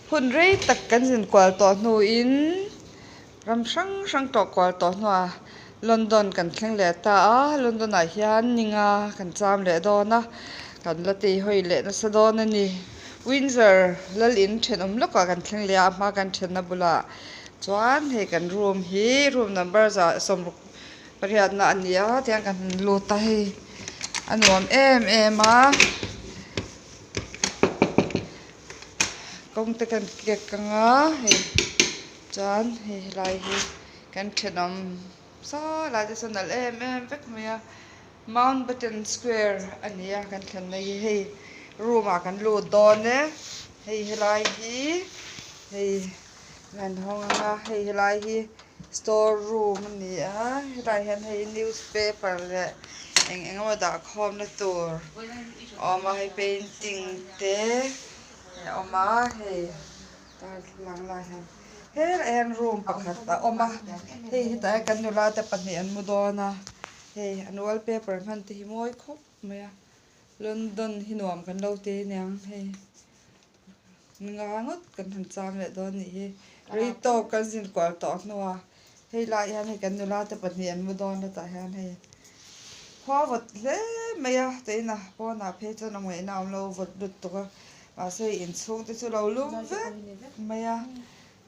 hun rei tak kan zin kwal to hnu in ram sang to kwal to hnu London kan thleng le ta a London ah hian ninga kan cham le dawna kan la ti hoi le na sa dawn ani Windsor lal in then lawka kan thleng le a hma kan then na bula chuan he kan room hi room number za som pariat na ania tiang kan lu ta hi anuam em a kong te kan ke kanga he chuan he lai hi kan thenom sa la de sonal em vek maya Mountbatten Square ania kan thlen nei hei room a kan lu dawn ne hei helai hi hei ran honga hei helai hi store room ania helai hian hei newspaper le engemaw da khawm na tur oma hei painting te oma hei tar lang la hian hel room pakhat a oma hei ta kan nula te pahnih an mu dawna hei an wallpaper man te hi mawi khawp mai a London hi nuam kan lo te niang hei nga ngot kan han cham le dawn ni hi rei to kan zin kwal to hnuwa hei lai hian hei kan nula te pahnih an mu dawn ta hian hei khawat hle mai a teina pawna phe chuan a ngei nam lo vot lut tuka ma sei in chung te chu lo lum vek mai a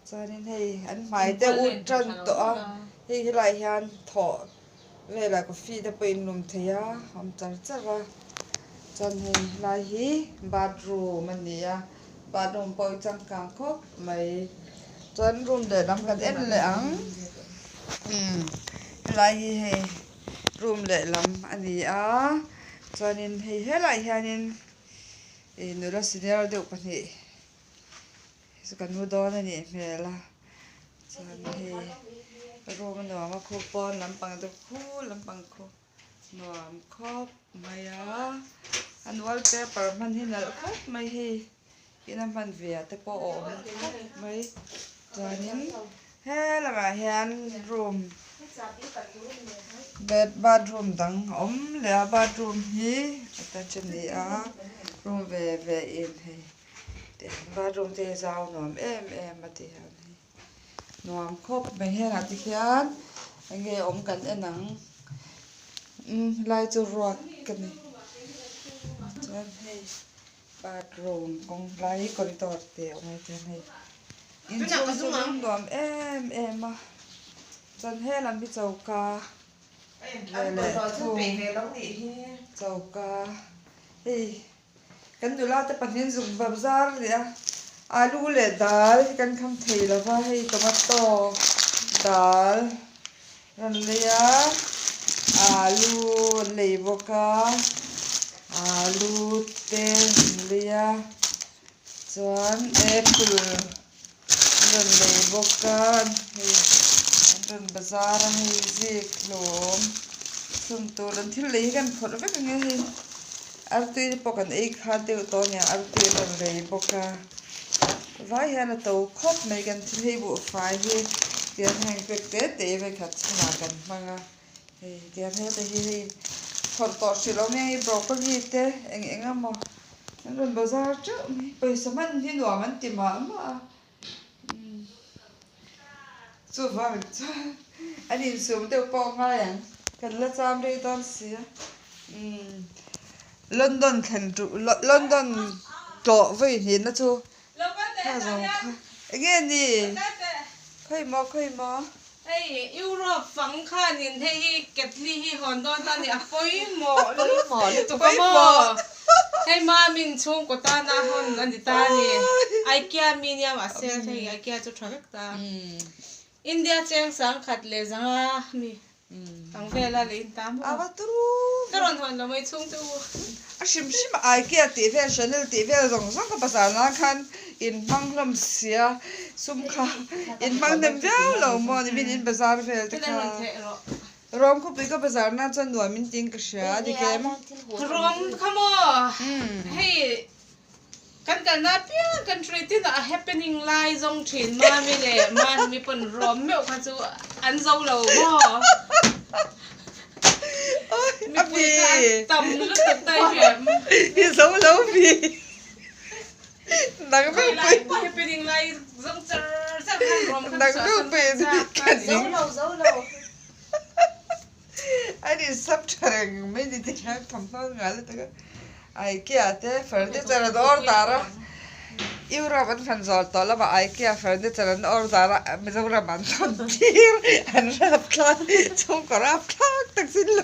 chuanin hei an hmai te utran to a hei helai hian thaw vela coffee te pawh in lum theia am char chara chuan hei lai hi bathroom ania bathroom pawh changkang khawp mai chuan room le lam kan en le ang helai hi hei room le lam ani a chuanin hei helai hianin nula senior deuh pahnih chu kan mu dawn ani hmel a chuan hei room nuam a khu pawn lampang deuh khu lampang khu nuam khawp mai a an wallpaper man hi nalh khawp mai hi in a hman ve te pawh a awm khawp mai chuanin helangah hian room bathroom dang awm le a bathroom hi attached ni a room ve in hei bathroom te zau nuam em a ti hian hei nuam khawp mai henah ti hian enge awm kan enang lai chu ruak kani chuan hei bathroom kawng lai hi corridor te awm ai chuan hei in chung chu rawng nuam em a chuan helam hi chauka le chauka hei kan nula te pahnin zung bazar le a alu le dal kan kham thei lova hei tomato dal ran leia alu lei boka alu te leia chuan apple ran lei boka hei ran bazar a hei zik hlawm thum tur an thil lei kan phawrh vek anga hei artui pawh kan ei kha deuh taw nia artui ran lei boka vai hian a to khawp mai kan thil hei buh fai hi tian heng pek te ve khat chuna kan hmanga hei tian he te hi hei phawrh tawh hrilh awm hei broccoli te engemaw an ran bazar teuh mai pawisa man hi nuam an ti ma a chu wang chuan an in sum deuh pawh ngai ang kan la cham rei dawn sia London thlen tu London tlawh voi hnin na chu kha zawng kha enge ni khoi mo hey Europe phang khan in hey ketli hi hondon ta ni apoi mo to mo hey ma min chung ko ta na hon an ta ni IKEA miniam asel hey IKEA chu thak ta India cheng sang khat le zanga mi tang vela le in tam awa turu karon hon lo mai chung tu a shim IKEA ti vel Chanel ti vel zong ka pasar na khan in manglam sia sum kha in mang dem velo lo mo ni bin in bazar vel te kha rom ko pika bazar na chan nuam min ting ka sha di kem rom khamo hey kan na pia kan treat na happening lai zong thin ma mi le man mi pon rom me kha chu an zo lo mo mi pui ka tam lu ta tai hem hi zo lo bi nang me lai happening lai rom kan Nang sa lu san pe kan dấu lâu Ani sab charang me di te kha thamna ngale ta ai kia te furniture or dara Europe an fan zol to lama IKEA furniture an or dara me zawra man ton tir an rap klan chung ko rap klak tak sin lo